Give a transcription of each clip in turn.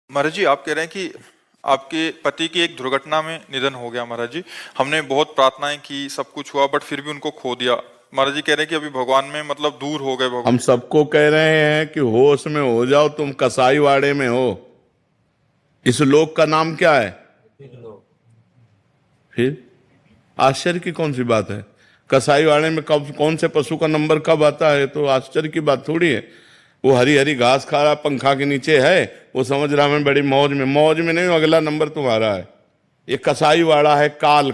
महाराज जी, आप कह रहे हैं कि आपके पति की एक दुर्घटना में निधन हो गया। महाराज जी, हमने बहुत प्रार्थनाएं की, सब कुछ हुआ, बट फिर भी उनको खो दिया। महाराज जी कह रहे हैं कि अभी भगवान में मतलब दूर हो गए भगवान। हम सबको कह रहे हैं कि होश में हो जाओ, तुम कसाई वाड़े में हो। इस लोक का नाम क्या है? फिर आश्चर्य की कौन सी बात है? कसाई वाड़े में कब कौन से पशु का नंबर कब आता है तो आश्चर्य की बात थोड़ी है। वो हरी हरी घास खा रहा, पंखा के नीचे है, वो समझ रहा मैं बड़ी मौज में नहीं, अगला नंबर तुम्हारा है। ये कसाई वाड़ा है काल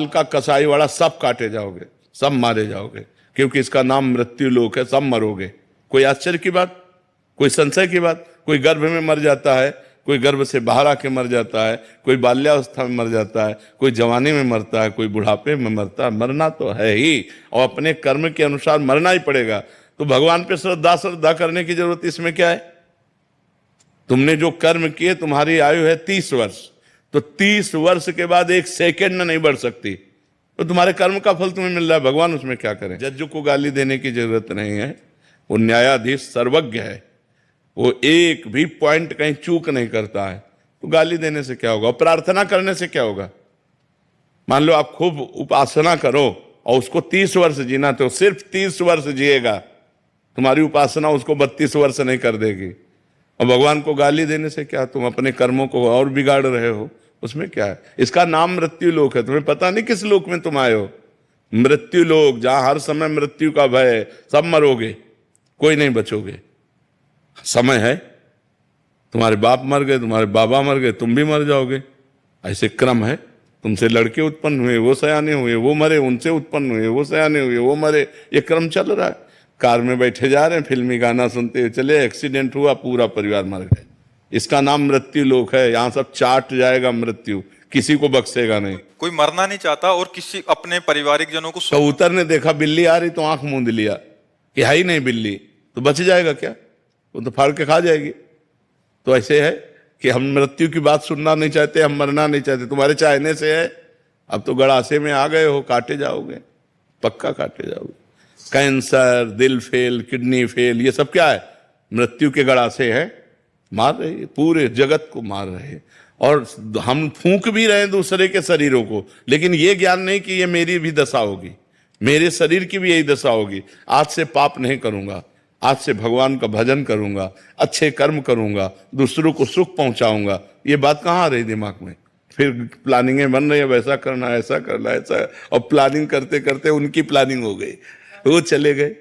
का कसाई वाड़ा। सब काटे जाओगे, सब मारे जाओगे, क्योंकि इसका नाम मृत्यु लोक है। सब मरोगे। कोई आश्चर्य की बात, कोई संशय की बात? कोई गर्भ में मर जाता है, कोई गर्भ से बाहर आके मर जाता है, कोई बाल्यावस्था में मर जाता है, कोई जवानी में मरता है, कोई बुढ़ापे में मरता है। मरना तो है ही, और अपने कर्म के अनुसार मरना ही पड़ेगा। तो भगवान पे श्रद्धा करने की जरूरत इसमें क्या है? तुमने जो कर्म किए, तुम्हारी आयु है 30 वर्ष, तो 30 वर्ष के बाद एक सेकंड में नहीं बढ़ सकती, तो तुम्हारे कर्म का फल तुम्हें मिल रहा है। भगवान उसमें क्या करें? जज को गाली देने की जरूरत नहीं है, वो न्यायाधीश सर्वज्ञ है, वो एक भी पॉइंट कहीं चूक नहीं करता है। तो गाली देने से क्या होगा? प्रार्थना करने से क्या होगा? मान लो आप खूब उपासना करो और उसको 30 वर्ष जीना, तो सिर्फ 30 वर्ष जिएगा, तुम्हारी उपासना उसको 32 वर्ष नहीं कर देगी। और भगवान को गाली देने से क्या? तुम अपने कर्मों को और बिगाड़ रहे हो, उसमें क्या है? इसका नाम मृत्यु लोक है। तुम्हें पता नहीं किस लोक में तुम आए हो। मृत्यु लोक, जहां हर समय मृत्यु का भय है। सब मरोगे, कोई नहीं बचोगे। समय है, तुम्हारे बाप मर गए, तुम्हारे बाबा मर गए, तुम भी मर जाओगे। ऐसे क्रम है। तुमसे लड़के उत्पन्न हुए, वो सयाने हुए, वो मरे, उनसे उत्पन्न हुए, वो सयाने हुए, वो मरे। ये क्रम चल रहा है। कार में बैठे जा रहे हैं, फिल्मी गाना सुनते हुए चले, एक्सीडेंट हुआ, पूरा परिवार मर गए। इसका नाम मृत्यु लोक है। यहां सब चाट जाएगा मृत्यु, किसी को बख्शेगा नहीं। कोई मरना नहीं चाहता और किसी अपने पारिवारिक जनों को कबूतर ने देखा बिल्ली आ रही तो आंख मूंद लिया कि है ही नहीं बिल्ली, तो बच जाएगा क्या? वो तो फाड़ के खा जाएगी। तो ऐसे है कि हम मृत्यु की बात सुनना नहीं चाहते, हम मरना नहीं चाहते। तुम्हारे चाहने से है। अब तो गड़ासे में आ गए हो, काटे जाओगे, पक्का काटे जाओगे। कैंसर, दिल फेल, किडनी फेल, ये सब क्या है? मृत्यु के गड़ासे हैं। मार रहे हैं, पूरे जगत को मार रहे हैं। और हम फूंक भी रहे हैं दूसरे के शरीरों को, लेकिन ये ज्ञान नहीं कि ये मेरी भी दशा होगी, मेरे शरीर की भी यही दशा होगी। आज से पाप नहीं करूंगा, आज से भगवान का भजन करूंगा, अच्छे कर्म करूंगा, दूसरों को सुख पहुंचाऊंगा। ये बात कहाँ आ रही दिमाग में? फिर प्लानिंगें बन रही है, वैसा करना, ऐसा करना, ऐसा। और प्लानिंग करते करते उनकी प्लानिंग हो गई, वो चले गए।